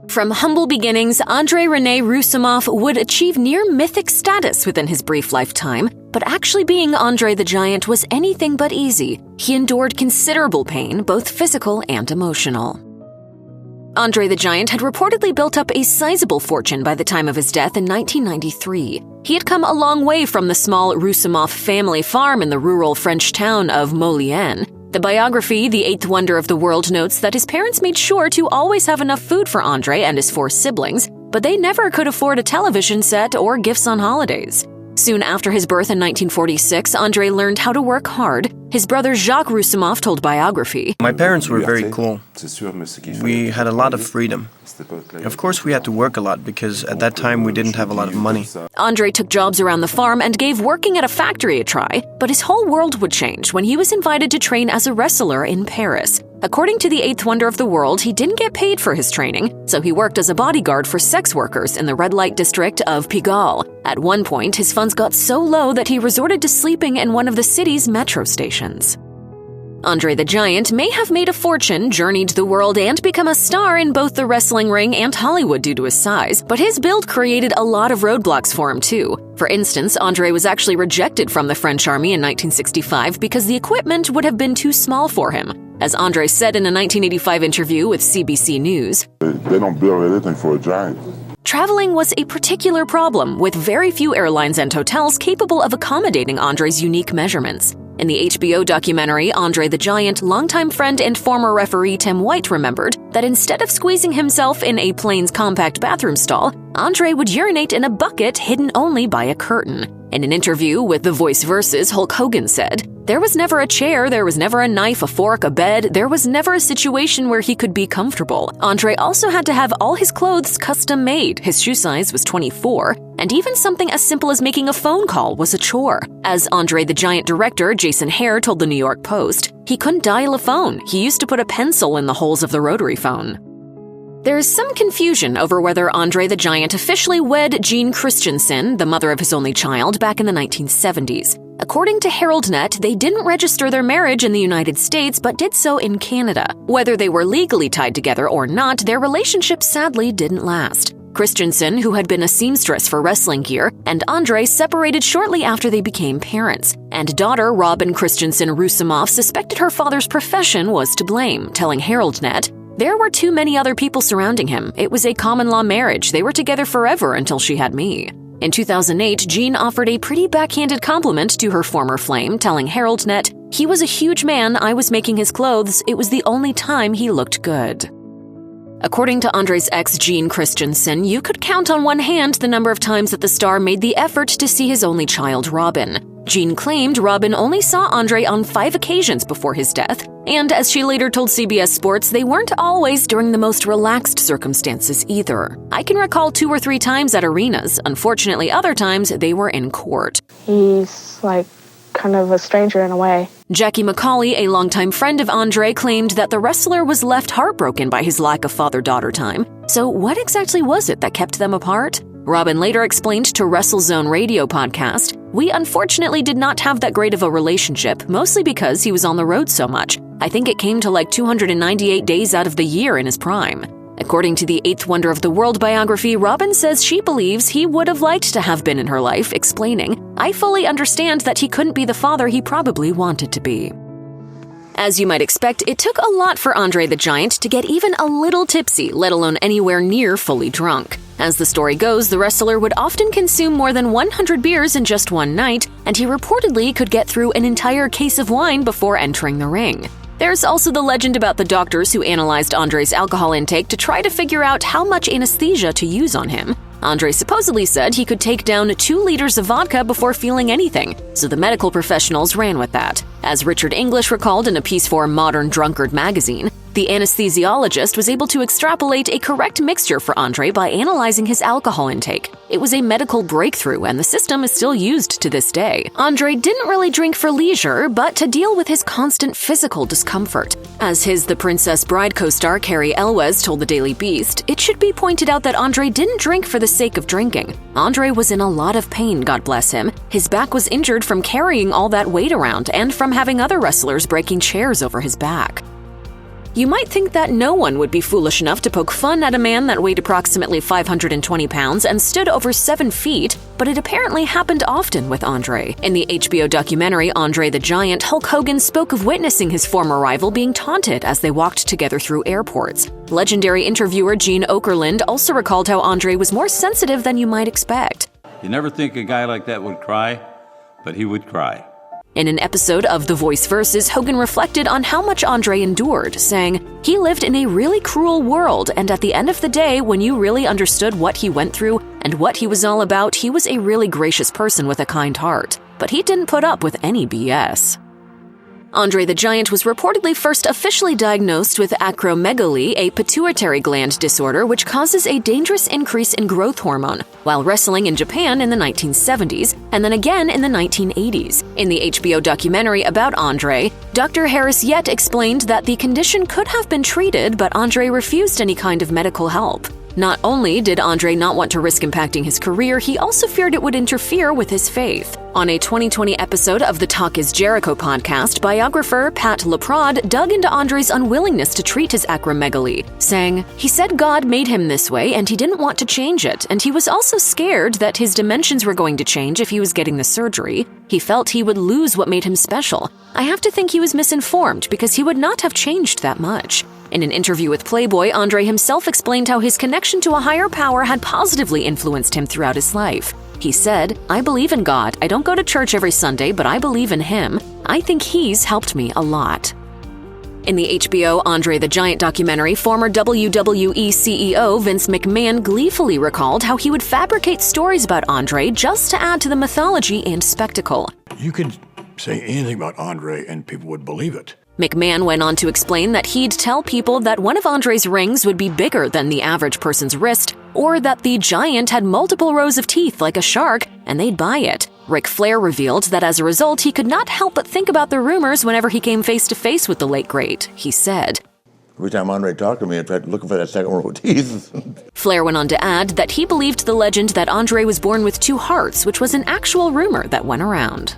From humble beginnings, André Rene Roussimoff would achieve near-mythic status within his brief lifetime, but actually being André the Giant was anything but easy. He endured considerable pain, both physical and emotional. André the Giant had reportedly built up a sizable fortune by the time of his death in 1993. He had come a long way from the small Roussimoff family farm in the rural French town of Molienne. The biography, The Eighth Wonder of the World, notes that his parents made sure to always have enough food for André and his 4 siblings, but they never could afford a television set or gifts on holidays. Soon after his birth in 1946, André learned how to work hard. His brother Jacques Roussimoff told biography, "My parents were very cool. We had a lot of freedom. Of course, we had to work a lot because at that time we didn't have a lot of money." André took jobs around the farm and gave working at a factory a try, but his whole world would change when he was invited to train as a wrestler in Paris. According to the Eighth Wonder of the World, he didn't get paid for his training, so he worked as a bodyguard for sex workers in the red light district of Pigalle. At one point, his funds got so low that he resorted to sleeping in one of the city's metro stations. André the Giant may have made a fortune, journeyed the world, and become a star in both the wrestling ring and Hollywood due to his size, but his build created a lot of roadblocks for him too. For instance, André was actually rejected from the French army in 1965 because the equipment would have been too small for him. As André said in a 1985 interview with CBC News, "They don't build anything for a giant." Traveling was a particular problem, with very few airlines and hotels capable of accommodating André's unique measurements. In the HBO documentary André the Giant, longtime friend and former referee Tim White remembered that instead of squeezing himself in a plane's compact bathroom stall, André would urinate in a bucket hidden only by a curtain. In an interview with The Voice Versus, Hulk Hogan said, "There was never a chair, there was never a knife, a fork, a bed, there was never a situation where he could be comfortable." André also had to have all his clothes custom made, his shoe size was 24, and even something as simple as making a phone call was a chore. As André the Giant director Jason Hare told the New York Post, he couldn't dial a phone, he used to put a pencil in the holes of the rotary phone. There is some confusion over whether André the Giant officially wed Jean Christensen, the mother of his only child, back in the 1970s. According to HeraldNet, they didn't register their marriage in the United States, but did so in Canada. Whether they were legally tied together or not, their relationship sadly didn't last. Christensen, who had been a seamstress for wrestling gear, and André separated shortly after they became parents. And daughter Robin Christensen Roussimoff suspected her father's profession was to blame, telling HeraldNet, "There were too many other people surrounding him. It was a common-law marriage. They were together forever until she had me." In 2008, Jean offered a pretty backhanded compliment to her former flame, telling HeraldNet, "He was a huge man. I was making his clothes. It was the only time he looked good." According to André's ex, Jean Christensen, you could count on one hand the number of times that the star made the effort to see his only child, Robin. Jean claimed Robin only saw André on 5 occasions before his death, and as she later told CBS Sports, they weren't always during the most relaxed circumstances either. "I can recall 2 or 3 times at arenas. Unfortunately, other times they were in court." He's like kind of a stranger in a way. Jackie McCauley, a longtime friend of André, claimed that the wrestler was left heartbroken by his lack of father-daughter time. So what exactly was it that kept them apart? Robin later explained to WrestleZone radio podcast, "We unfortunately did not have that great of a relationship, mostly because he was on the road so much. I think it came to like 298 days out of the year in his prime." According to the Eighth Wonder of the World biography, Robin says she believes he would have liked to have been in her life, explaining, "I fully understand that he couldn't be the father he probably wanted to be." As you might expect, it took a lot for André the Giant to get even a little tipsy, let alone anywhere near fully drunk. As the story goes, the wrestler would often consume more than 100 beers in just one night, and he reportedly could get through an entire case of wine before entering the ring. There's also the legend about the doctors who analyzed André's alcohol intake to try to figure out how much anesthesia to use on him. André supposedly said he could take down 2 liters of vodka before feeling anything, so the medical professionals ran with that. As Richard English recalled in a piece for Modern Drunkard magazine, the anesthesiologist was able to extrapolate a correct mixture for André by analyzing his alcohol intake. It was a medical breakthrough, and the system is still used to this day. André didn't really drink for leisure, but to deal with his constant physical discomfort. As his The Princess Bride co-star Carrie Elwes told the Daily Beast, it should be pointed out that André didn't drink for the sake of drinking. André was in a lot of pain, God bless him. His back was injured from carrying all that weight around and from having other wrestlers breaking chairs over his back. You might think that no one would be foolish enough to poke fun at a man that weighed approximately 520 pounds and stood over 7 feet, but it apparently happened often with André. In the HBO documentary André the Giant, Hulk Hogan spoke of witnessing his former rival being taunted as they walked together through airports. Legendary interviewer Gene Okerlund also recalled how André was more sensitive than you might expect. You never think a guy like that would cry, but he would cry. In an episode of The Voice Versus, Hogan reflected on how much André endured, saying, "He lived in a really cruel world, and at the end of the day, when you really understood what he went through and what he was all about, he was a really gracious person with a kind heart. But he didn't put up with any BS." André the Giant was reportedly first officially diagnosed with acromegaly, a pituitary gland disorder which causes a dangerous increase in growth hormone, while wrestling in Japan in the 1970s, and then again in the 1980s. In the HBO documentary about André, Dr. Harris Yet explained that the condition could have been treated, but André refused any kind of medical help. Not only did André not want to risk impacting his career, he also feared it would interfere with his faith. On a 2020 episode of the Talk is Jericho podcast, biographer Pat LaPrade dug into André's unwillingness to treat his acromegaly, saying, "He said God made him this way and he didn't want to change it, and he was also scared that his dimensions were going to change if he was getting the surgery. He felt he would lose what made him special. I have to think he was misinformed because he would not have changed that much." In an interview with Playboy, André himself explained how his connection to a higher power had positively influenced him throughout his life. He said, "I believe in God. I don't go to church every Sunday, but I believe in him. I think he's helped me a lot." In the HBO André the Giant documentary, former WWE CEO Vince McMahon gleefully recalled how he would fabricate stories about André just to add to the mythology and spectacle. You could say anything about André and people would believe it. McMahon went on to explain that he'd tell people that one of André's rings would be bigger than the average person's wrist, or that the Giant had multiple rows of teeth like a shark, and they'd buy it. Ric Flair revealed that as a result, he could not help but think about the rumors whenever he came face to face with the late great. He said, "Every time André talked to me, I tried looking for that second row of teeth." Flair went on to add that he believed the legend that André was born with 2 hearts, which was an actual rumor that went around.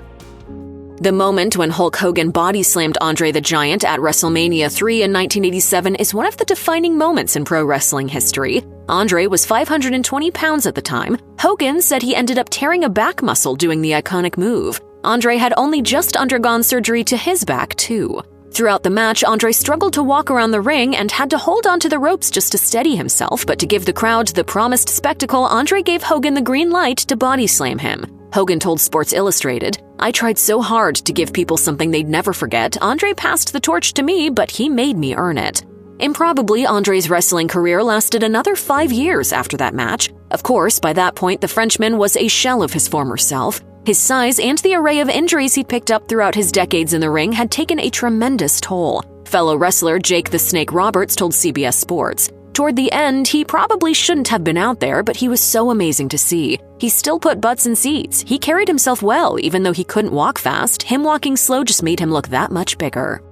The moment when Hulk Hogan body-slammed André the Giant at WrestleMania 3 in 1987 is one of the defining moments in pro wrestling history. André was 520 pounds at the time. Hogan said he ended up tearing a back muscle doing the iconic move. André had only just undergone surgery to his back, too. Throughout the match, André struggled to walk around the ring and had to hold onto the ropes just to steady himself, but to give the crowd the promised spectacle, André gave Hogan the green light to body-slam him. Hogan told Sports Illustrated, "I tried so hard to give people something they'd never forget. André passed the torch to me, but he made me earn it." Improbably, André's wrestling career lasted another 5 years after that match. Of course, by that point, the Frenchman was a shell of his former self. His size and the array of injuries he'd picked up throughout his decades in the ring had taken a tremendous toll. Fellow wrestler Jake the Snake Roberts told CBS Sports, "Toward the end, he probably shouldn't have been out there, but he was so amazing to see. He still put butts in seats. He carried himself well, even though he couldn't walk fast. Him walking slow just made him look that much bigger."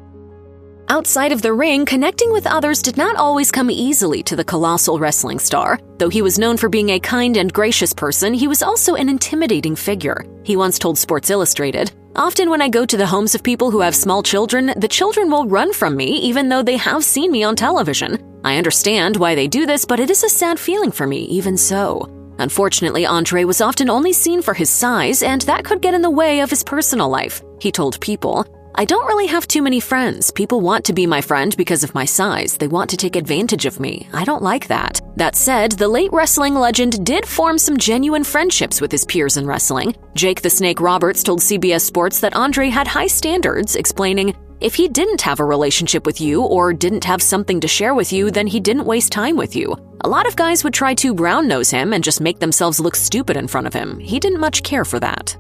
Outside of the ring, connecting with others did not always come easily to the colossal wrestling star. Though he was known for being a kind and gracious person, he was also an intimidating figure. He once told Sports Illustrated, "Often when I go to the homes of people who have small children, the children will run from me even though they have seen me on television. I understand why they do this, but it is a sad feeling for me, even so." Unfortunately, André was often only seen for his size, and that could get in the way of his personal life. He told People, "I don't really have too many friends. People want to be my friend because of my size. They want to take advantage of me. I don't like that." That said, the late wrestling legend did form some genuine friendships with his peers in wrestling. Jake the Snake Roberts told CBS Sports that André had high standards, explaining, "If he didn't have a relationship with you or didn't have something to share with you, then he didn't waste time with you. A lot of guys would try to brown-nose him and just make themselves look stupid in front of him. He didn't much care for that."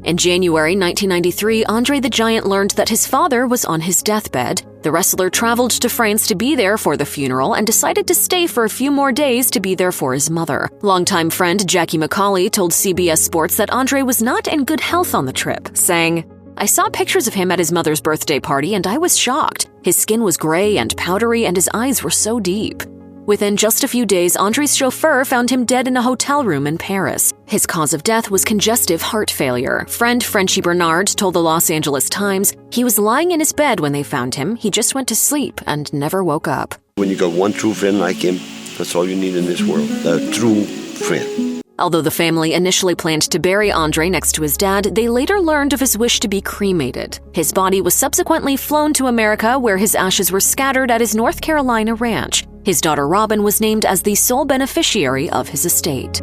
In January 1993, André the Giant learned that his father was on his deathbed. The wrestler traveled to France to be there for the funeral and decided to stay for a few more days to be there for his mother. Longtime friend Jackie McCauley told CBS Sports that André was not in good health on the trip, saying, "I saw pictures of him at his mother's birthday party and I was shocked. His skin was gray and powdery and his eyes were so deep." Within just a few days, André's chauffeur found him dead in a hotel room in Paris. His cause of death was congestive heart failure. Friend Frenchie Bernard told the Los Angeles Times he was lying in his bed when they found him. He just went to sleep and never woke up. When you got one true friend like him, that's all you need in this world, a true friend. Although the family initially planned to bury André next to his dad, they later learned of his wish to be cremated. His body was subsequently flown to America, where his ashes were scattered at his North Carolina ranch. His daughter Robin was named as the sole beneficiary of his estate.